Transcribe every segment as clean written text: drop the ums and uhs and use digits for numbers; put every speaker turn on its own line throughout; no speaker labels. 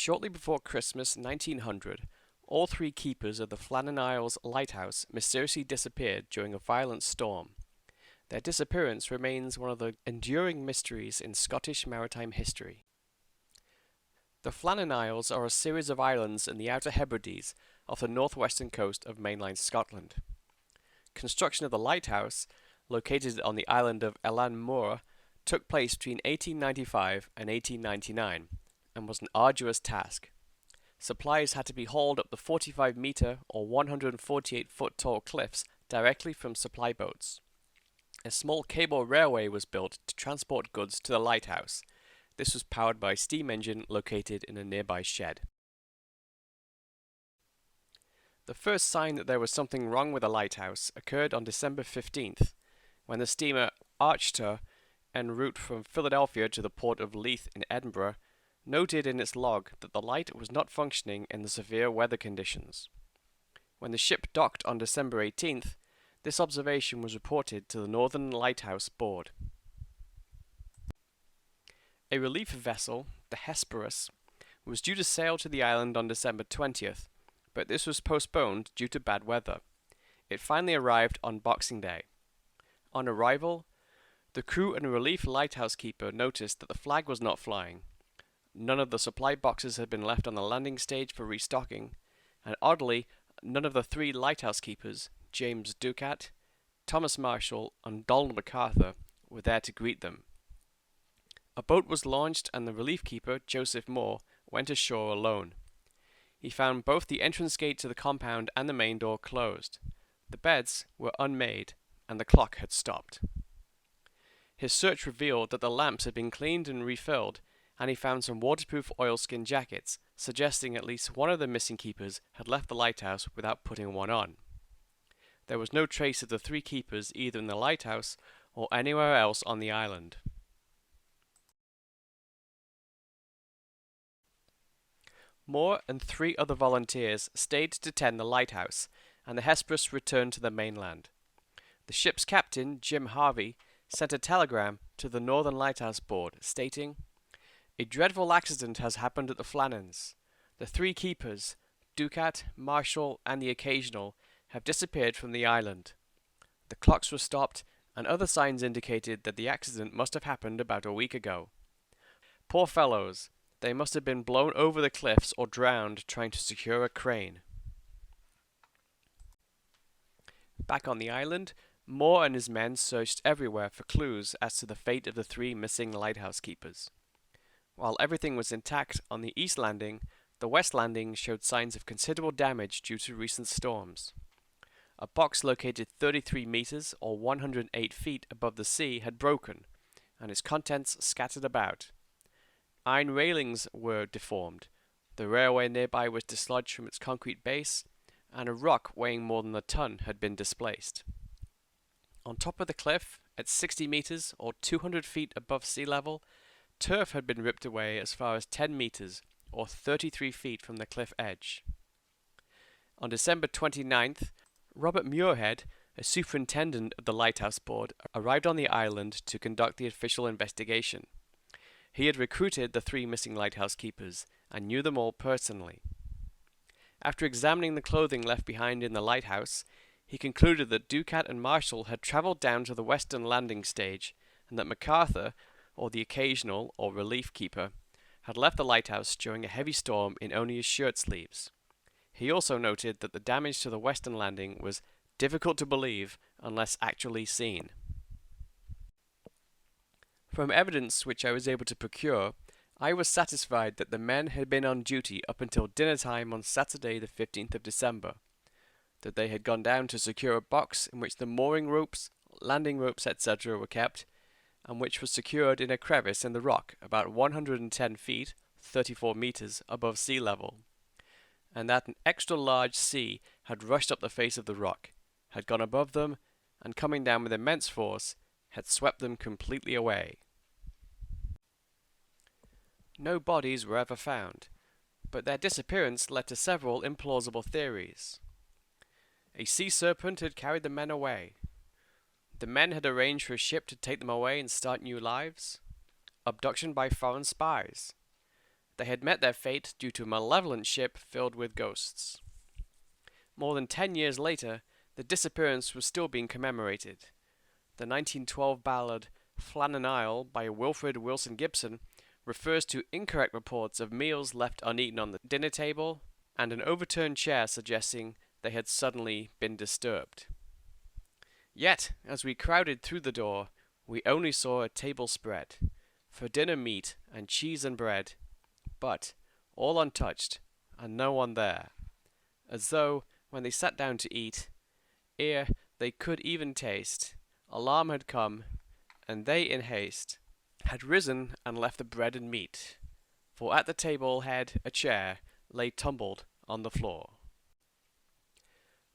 Shortly before Christmas 1900, all three keepers of the Flannan Isles Lighthouse mysteriously disappeared during a violent storm. Their disappearance remains one of the enduring mysteries in Scottish maritime history. The Flannan Isles are a series of islands in the Outer Hebrides off the northwestern coast of mainland Scotland. Construction of the lighthouse, located on the island of Elan Mor, took place between 1895 and 1899 and was an arduous task. Supplies had to be hauled up the 45-meter or 148-foot tall cliffs directly from supply boats. A small cable railway was built to transport goods to the lighthouse. This was powered by a steam engine located in a nearby shed. The first sign that there was something wrong with the lighthouse occurred on December 15th, when the steamer Archer, en route from Philadelphia to the port of Leith in Edinburgh, noted in its log that the light was not functioning in the severe weather conditions. When the ship docked on December 18th, this observation was reported to the Northern Lighthouse Board. A relief vessel, the Hesperus, was due to sail to the island on December 20th, but this was postponed due to bad weather. It finally arrived on Boxing Day. On arrival, the crew and relief lighthouse keeper noticed that the flag was not flying. None of the supply boxes had been left on the landing stage for restocking, and oddly, none of the three lighthouse keepers, James Ducat, Thomas Marshall, and Donald MacArthur, were there to greet them. A boat was launched and the relief keeper, Joseph Moore, went ashore alone. He found both the entrance gate to the compound and the main door closed. The beds were unmade, and the clock had stopped. His search revealed that the lamps had been cleaned and refilled, and he found some waterproof oilskin jackets, suggesting at least one of the missing keepers had left the lighthouse without putting one on. There was no trace of the three keepers either in the lighthouse or anywhere else on the island. Moore and three other volunteers stayed to tend the lighthouse, and the Hesperus returned to the mainland. The ship's captain, Jim Harvey, sent a telegram to the Northern Lighthouse Board stating, "A dreadful accident has happened at the Flannans. The three keepers, Ducat, Marshall, and the Occasional, have disappeared from the island. The clocks were stopped, and other signs indicated that the accident must have happened about a week ago. Poor fellows, they must have been blown over the cliffs or drowned trying to secure a crane." Back on the island, Moore and his men searched everywhere for clues as to the fate of the three missing lighthouse keepers. While everything was intact on the east landing, the west landing showed signs of considerable damage due to recent storms. A box located 33 meters or 108 feet above the sea had broken, and its contents scattered about. Iron railings were deformed, the railway nearby was dislodged from its concrete base, and a rock weighing more than a ton had been displaced. On top of the cliff, at 60 meters or 200 feet above sea level, turf had been ripped away as far as 10 meters or 33 feet from the cliff edge. On December 29th, Robert Muirhead, a superintendent of the Lighthouse Board, arrived on the island to conduct the official investigation. He had recruited the three missing lighthouse keepers and knew them all personally. After examining the clothing left behind in the lighthouse, he concluded that Ducat and Marshall had travelled down to the western landing stage, and that MacArthur, or the Occasional or relief keeper, had left the lighthouse during a heavy storm in only his shirt sleeves. He also noted that the damage to the western landing was difficult to believe unless actually seen. From evidence which I was able to procure, I was satisfied that the men had been on duty up until dinner time on Saturday the 15th of December, that they had gone down to secure a box in which the mooring ropes, landing ropes, etc. were kept, and which was secured in a crevice in the rock about 110 feet, 34 meters, above sea level, and that an extra large sea had rushed up the face of the rock, had gone above them, and coming down with immense force, had swept them completely away. No bodies were ever found, but their disappearance led to several implausible theories. A sea serpent had carried the men away. The men had arranged for a ship to take them away and start new lives. Abduction by foreign spies. they had met their fate due to a malevolent ship filled with ghosts. More than 10 years later, the disappearance was still being commemorated. The 1912 ballad Flannan Isle by Wilfred Wilson Gibson refers to incorrect reports of meals left uneaten on the dinner table and an overturned chair suggesting they had suddenly been disturbed. Yet, as we crowded through the door, we only saw a table spread, for dinner meat and cheese and bread, but all untouched, and no one there, as though, when they sat down to eat, ere they could even taste, alarm had come, and they in haste had risen and left the bread and meat, for at the table head a chair lay tumbled on the floor.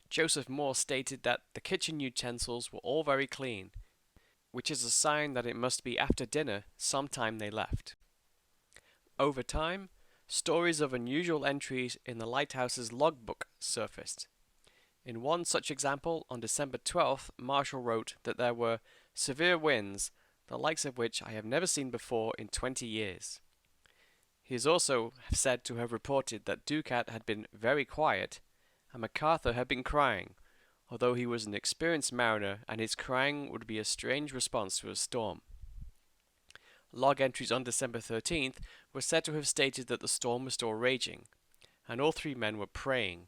Joseph Moore stated that the kitchen utensils were all very clean, which is a sign that it must be after dinner sometime they left. Over time, stories of unusual entries in the lighthouse's logbook surfaced. In one such example, on December 12th, Marshall wrote that there were severe winds, the likes of which I have never seen before in 20 years. He is also said to have reported that Ducat had been very quiet, and MacArthur had been crying, although he was an experienced mariner and his crying would be a strange response to a storm. Log entries on December 13th were said to have stated that the storm was still raging, and all three men were praying,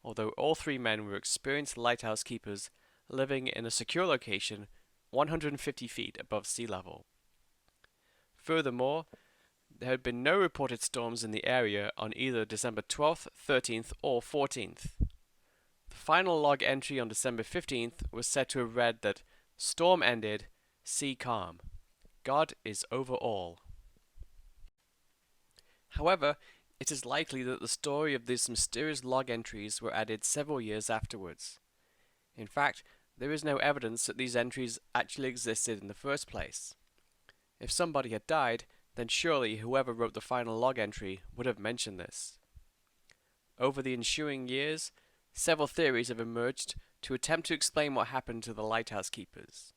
although all three men were experienced lighthouse keepers living in a secure location 150 feet above sea level. Furthermore, there had been no reported storms in the area on either December 12th, 13th, or 14th. The final log entry on December 15th was said to have read that storm ended, sea calm. God is over all. However, it is likely that the story of these mysterious log entries were added several years afterwards. In fact, there is no evidence that these entries actually existed in the first place. If somebody had died, then surely whoever wrote the final log entry would have mentioned this. Over the ensuing years, several theories have emerged to attempt to explain what happened to the lighthouse keepers.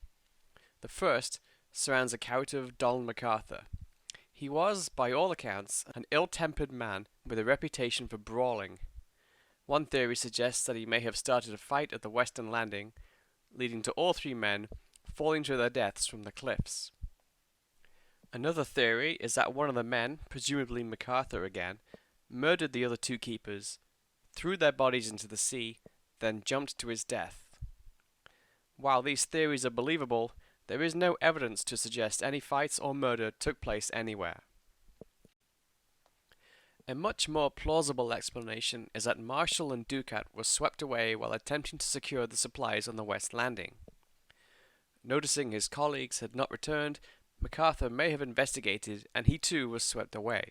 The first surrounds the character of Donald MacArthur. He was, by all accounts, an ill-tempered man with a reputation for brawling. One theory suggests that he may have started a fight at the western landing, leading to all three men falling to their deaths from the cliffs. Another theory is that one of the men, presumably MacArthur again, murdered the other two keepers, threw their bodies into the sea, then jumped to his death. While these theories are believable, there is no evidence to suggest any fights or murder took place anywhere. A much more plausible explanation is that Marshall and Ducat were swept away while attempting to secure the supplies on the West Landing. Noticing his colleagues had not returned, MacArthur may have investigated, and he too was swept away.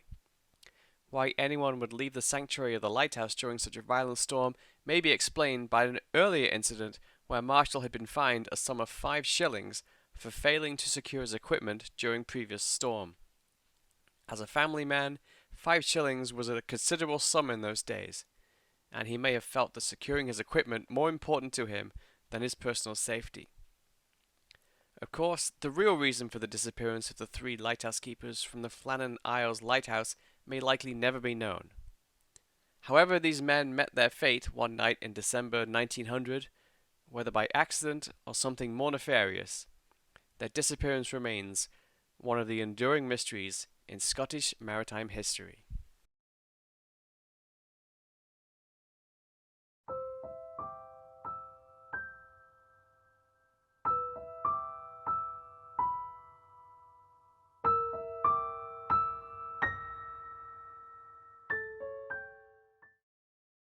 Why anyone would leave the sanctuary of the lighthouse during such a violent storm may be explained by an earlier incident where Marshall had been fined a sum of 5 shillings for failing to secure his equipment during previous storm. As a family man, 5 shillings was a considerable sum in those days, and he may have felt that securing his equipment more important to him than his personal safety. Of course, the real reason for the disappearance of the 3 lighthouse keepers from the Flannan Isles Lighthouse may likely never be known. However these men met their fate one night in December 1900, whether by accident or something more nefarious, their disappearance remains one of the enduring mysteries in Scottish maritime history.